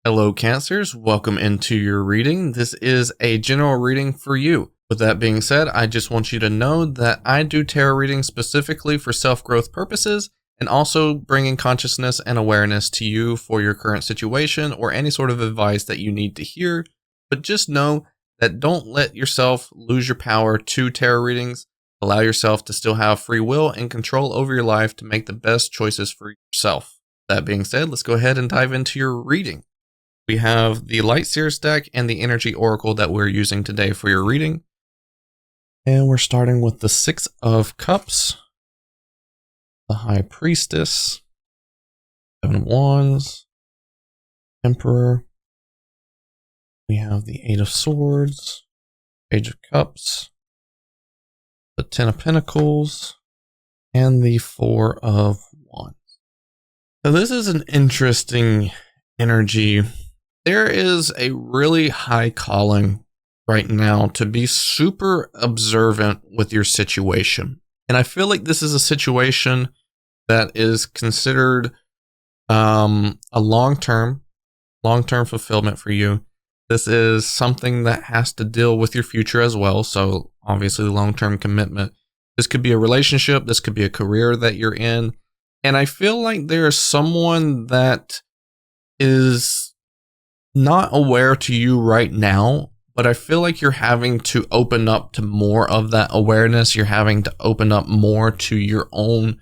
Hello, Cancers. Welcome into your reading. This is a general reading for you. With that being said, I just want you to know that I do tarot readings specifically for self-growth purposes and also bringing consciousness and awareness to you for your current situation or any sort of advice that you need to hear. But just know that don't let yourself lose your power to tarot readings. Allow yourself to still have free will and control over your life to make the best choices for yourself. That being said, let's go ahead and dive into your reading. We have the Light Seers deck and the Energy Oracle that we're using today for your reading. And we're starting with the Six of Cups, the High Priestess, Seven of Wands, Emperor. We have the Eight of Swords, Page of Cups, the Ten of Pentacles, and the Four of Wands. So this is an interesting energy. There is a really high calling right now to be super observant with your situation. And I feel like this is a situation that is considered a long-term fulfillment for you. This is something that has to deal with your future as well. So obviously long-term commitment. This could be a relationship. This could be a career that you're in. And I feel like there is someone that is not aware to you right now, but I feel like you're having to open up to more of that awareness. You're having to open up more to your own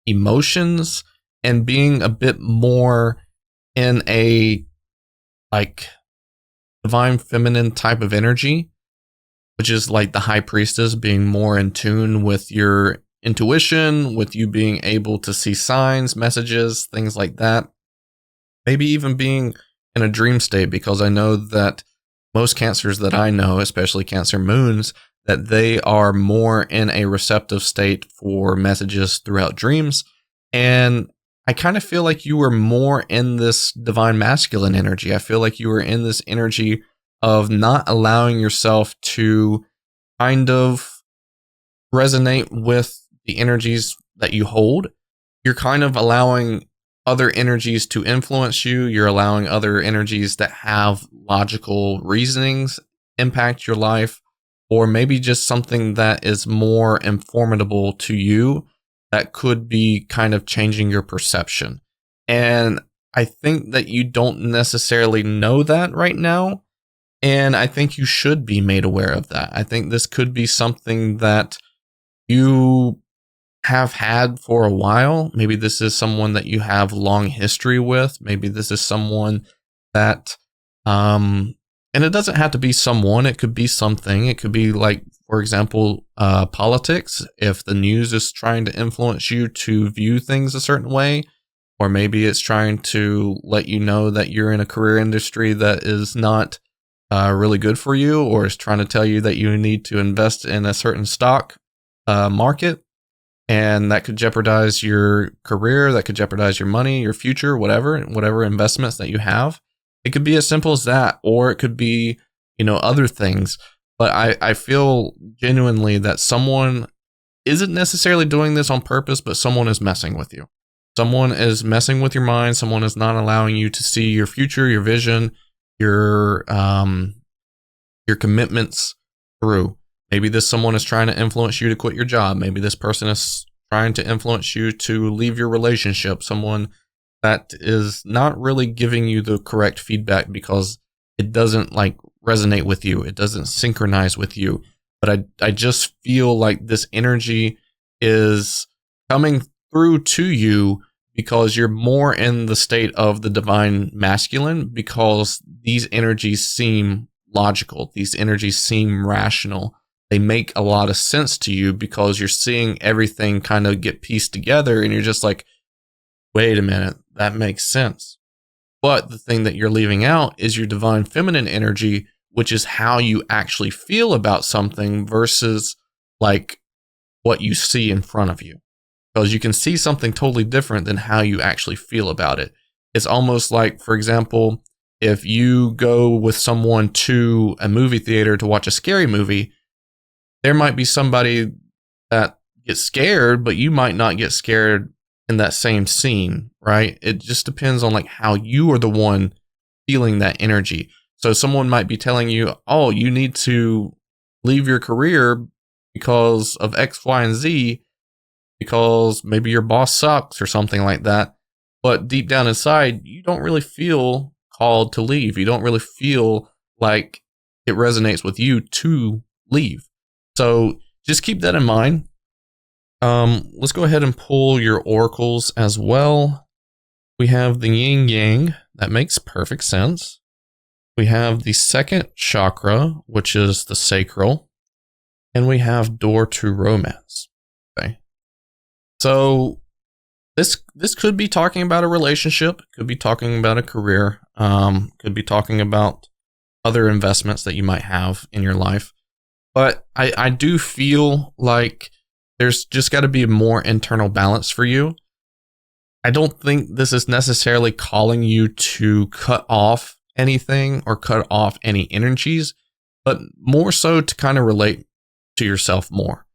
emotions and being a bit more in a like divine feminine type of energy, which is like the High Priestess, being more in tune with your intuition, with you being able to see signs, messages, things like that. Maybe even being in a dream state, because I know that most Cancers that I know, especially Cancer moons, that they are more in a receptive state for messages throughout dreams. And I kind of feel like you were more in this divine masculine energy. I feel like you were in this energy of not allowing yourself to kind of resonate with the energies that you hold. You're kind of allowing other energies to influence you. You're allowing other energies that have logical reasonings impact your life, or maybe just something that is more informative to you that could be kind of changing your perception. And I think that you don't necessarily know that right now. And I think you should be made aware of that. I think this could be something that you have had for a while. Maybe this is someone that you have long history with. Maybe this is someone that, and it doesn't have to be someone, it could be something. It could be like, for example, politics. If the news is trying to influence you to view things a certain way, or maybe it's trying to let you know that you're in a career industry that is not really good for you, or is trying to tell you that you need to invest in a certain stock market. And that could jeopardize your career, that could jeopardize your money, your future, whatever investments that you have. It could be as simple as that, or it could be, other things. But I feel genuinely that someone isn't necessarily doing this on purpose, but someone is messing with you. Someone is messing with your mind. Someone is not allowing you to see your future, your vision, your commitments through. Maybe this someone is trying to influence you to quit your job. Maybe this person is trying to influence you to leave your relationship. Someone that is not really giving you the correct feedback because it doesn't resonate with you. It doesn't synchronize with you. But I just feel like this energy is coming through to you because you're more in the state of the divine masculine, because these energies seem logical. These energies seem rational. They make a lot of sense to you because you're seeing everything kind of get pieced together and you're just like, wait a minute, that makes sense. But the thing that you're leaving out is your divine feminine energy, which is how you actually feel about something versus what you see in front of you. Because you can see something totally different than how you actually feel about it. It's almost like, for example, if you go with someone to a movie theater to watch a scary movie, there might be somebody that gets scared, but you might not get scared in that same scene, right? It just depends on how you are the one feeling that energy. So someone might be telling you, oh, you need to leave your career because of X, Y, and Z, because maybe your boss sucks or something like that. But deep down inside, you don't really feel called to leave. You don't really feel like it resonates with you to leave. So just keep that in mind. Let's go ahead and pull your oracles as well. We have the yin yang. That makes perfect sense. We have the second chakra, which is the sacral. And we have door to romance. Okay. So this could be talking about a relationship, could be talking about a career, could be talking about other investments that you might have in your life. But I do feel like there's just got to be more internal balance for you. I don't think this is necessarily calling you to cut off anything or cut off any energies, but more so to kind of relate to yourself more.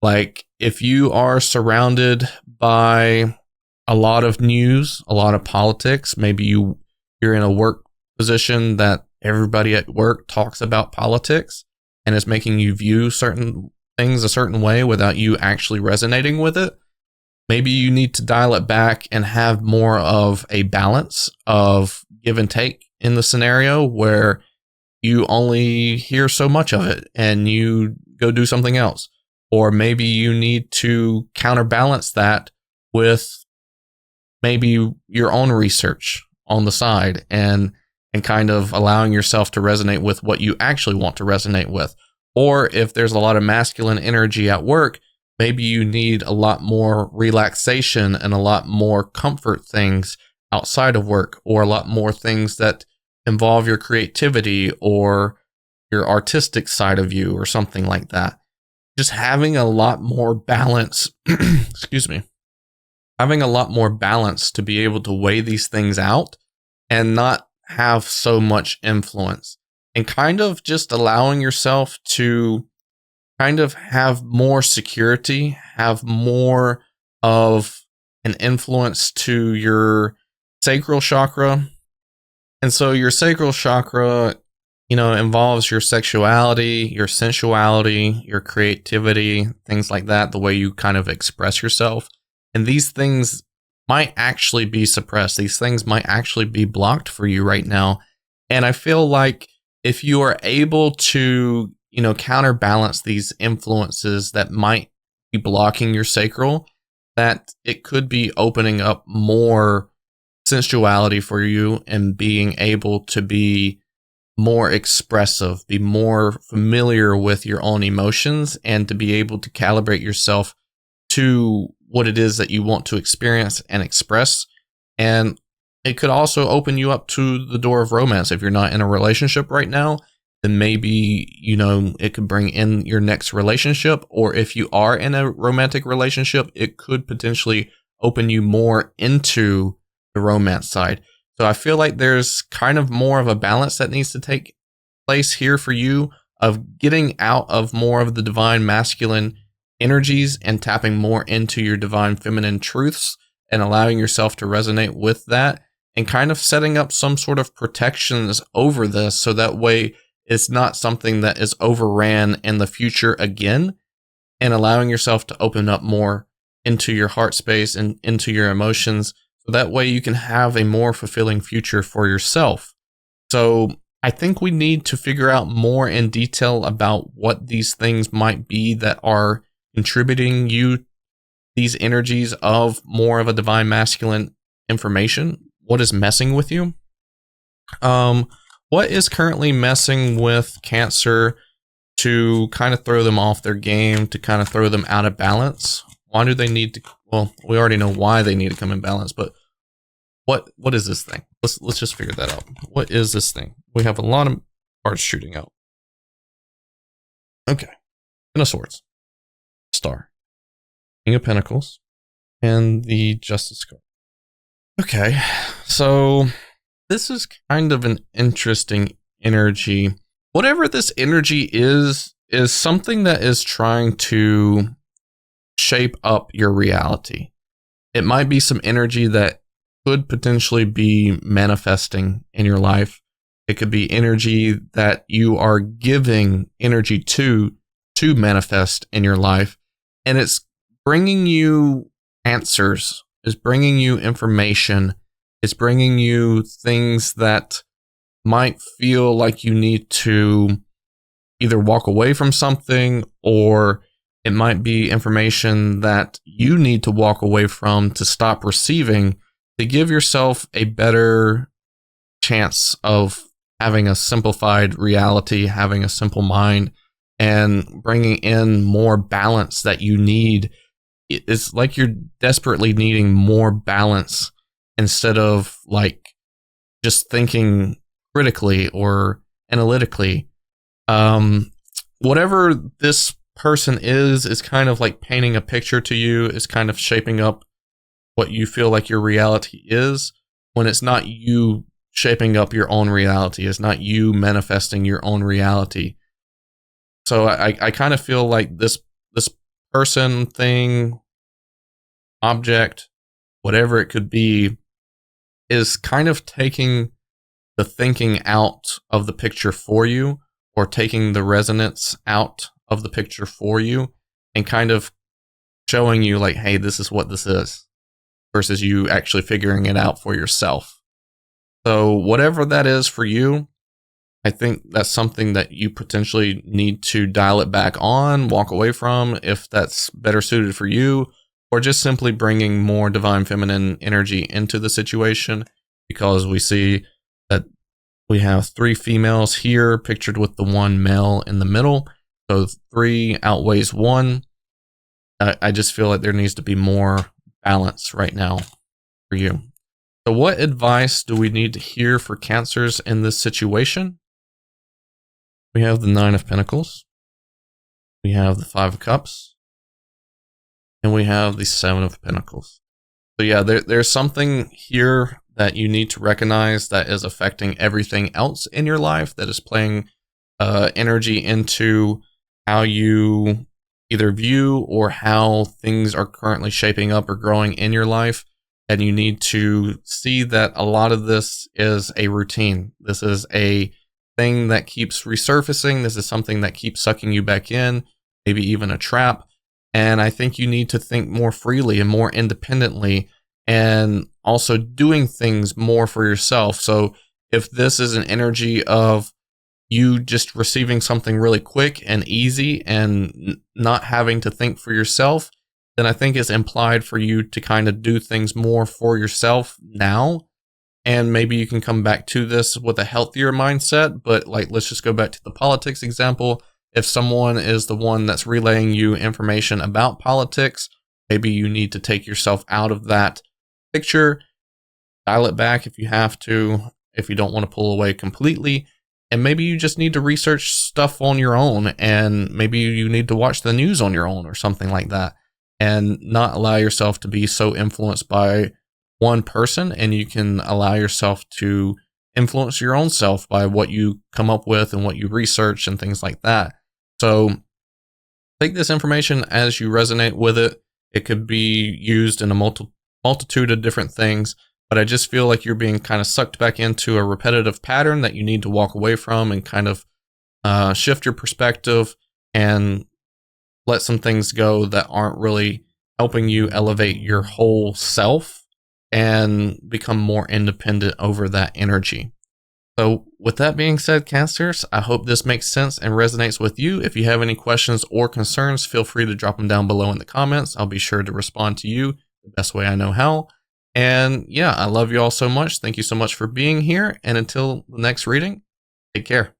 Like if you are surrounded by a lot of news, a lot of politics, maybe you're in a work position that everybody at work talks about politics and it's making you view certain things a certain way without you actually resonating with it. Maybe you need to dial it back and have more of a balance of give and take in the scenario where you only hear so much of it and you go do something else. Or maybe you need to counterbalance that with maybe your own research on the side and kind of allowing yourself to resonate with what you actually want to resonate with. Or if there's a lot of masculine energy at work, maybe you need a lot more relaxation and a lot more comfort things outside of work, or a lot more things that involve your creativity or your artistic side of you or something like that. Just having a lot more balance, excuse me, having a lot more balance to be able to weigh these things out and not have so much influence, and kind of just allowing yourself to kind of have more security, have more of an influence to your sacral chakra. And so your sacral chakra, involves your sexuality, your sensuality, your creativity, things like that, the way you kind of express yourself. And these things might actually be suppressed. These things might actually be blocked for you right now. And I feel like if you are able to, counterbalance these influences that might be blocking your sacral, that it could be opening up more sensuality for you and being able to be more expressive, be more familiar with your own emotions, and to be able to calibrate yourself to what it is that you want to experience and express. And it could also open you up to the door of romance. If you're not in a relationship right now, then maybe, it could bring in your next relationship. Or if you are in a romantic relationship, it could potentially open you more into the romance side. So I feel like there's kind of more of a balance that needs to take place here for you, of getting out of more of the divine masculine energies and tapping more into your divine feminine truths and allowing yourself to resonate with that, and kind of setting up some sort of protections over this so that way it's not something that is overran in the future again, and allowing yourself to open up more into your heart space and into your emotions. So that way you can have a more fulfilling future for yourself. So I think we need to figure out more in detail about what these things might be that are contributing you these energies of more of a divine masculine information. What is messing with you? What is currently messing with Cancer to kind of throw them off their game, to kind of throw them out of balance? Why do they need to? Well, we already know why they need to come in balance, but what is this thing? Let's just figure that out. What is this thing? We have a lot of cards shooting out. Okay. Ten of Swords. Star. King of Pentacles. And the Justice card. Okay. So this is kind of an interesting energy. Whatever this energy is something that is trying to shape up your reality. It might be some energy that could potentially be manifesting in your life. It could be energy that you are giving energy to manifest in your life. And it's bringing you answers, it's bringing you information, it's bringing you things that might feel like you need to either walk away from something, or it might be information that you need to walk away from to stop receiving, to give yourself a better chance of having a simplified reality, having a simple mind, and bringing in more balance that you need. It's like you're desperately needing more balance instead of like just thinking critically or analytically. Whatever this person is kind of like painting a picture to you, is kind of shaping up what you feel like your reality is, when it's not you shaping up your own reality. It's not you manifesting your own reality. So I kind of feel like this person, thing, object, whatever it could be, is kind of taking the thinking out of the picture for you, or taking the resonance out of the picture for you, and kind of showing you like, hey, this is what this is, versus you actually figuring it out for yourself. So whatever that is for you, I think that's something that you potentially need to dial it back on, walk away from, if that's better suited for you, or just simply bringing more divine feminine energy into the situation, because we see that we have 3 females here pictured with the 1 male in the middle. So 3 outweighs 1. I just feel like there needs to be more balance right now for you. So what advice do we need to hear for Cancers in this situation? We have the 9 of Pentacles. We have the 5 of Cups. And we have the 7 of Pentacles. So yeah, there's something here that you need to recognize that is affecting everything else in your life, that is playing energy into how you either view or how things are currently shaping up or growing in your life. And you need to see that a lot of this is a routine. This is a thing that keeps resurfacing. This is something that keeps sucking you back in, maybe even a trap. And I think you need to think more freely and more independently, and also doing things more for yourself. So if this is an energy of you just receiving something really quick and easy and not having to think for yourself, then I think it's implied for you to kind of do things more for yourself now. And maybe you can come back to this with a healthier mindset. But like, let's just go back to the politics example. If someone is the one that's relaying you information about politics, maybe you need to take yourself out of that picture, dial it back if you have to, if you don't want to pull away completely. And maybe you just need to research stuff on your own, and maybe you need to watch the news on your own or something like that, and not allow yourself to be so influenced by one person. And you can allow yourself to influence your own self by what you come up with and what you research and things like that. So take this information as you resonate with it. It could be used in a multitude of different things, but I just feel like you're being kind of sucked back into a repetitive pattern that you need to walk away from, and kind of shift your perspective and let some things go that aren't really helping you elevate your whole self and become more independent over that energy. So with that being said, Cancers, I hope this makes sense and resonates with you. If you have any questions or concerns, feel free to drop them down below in the comments. I'll be sure to respond to you the best way I know how. And yeah, I love you all so much. Thank you so much for being here. And until the next reading, take care.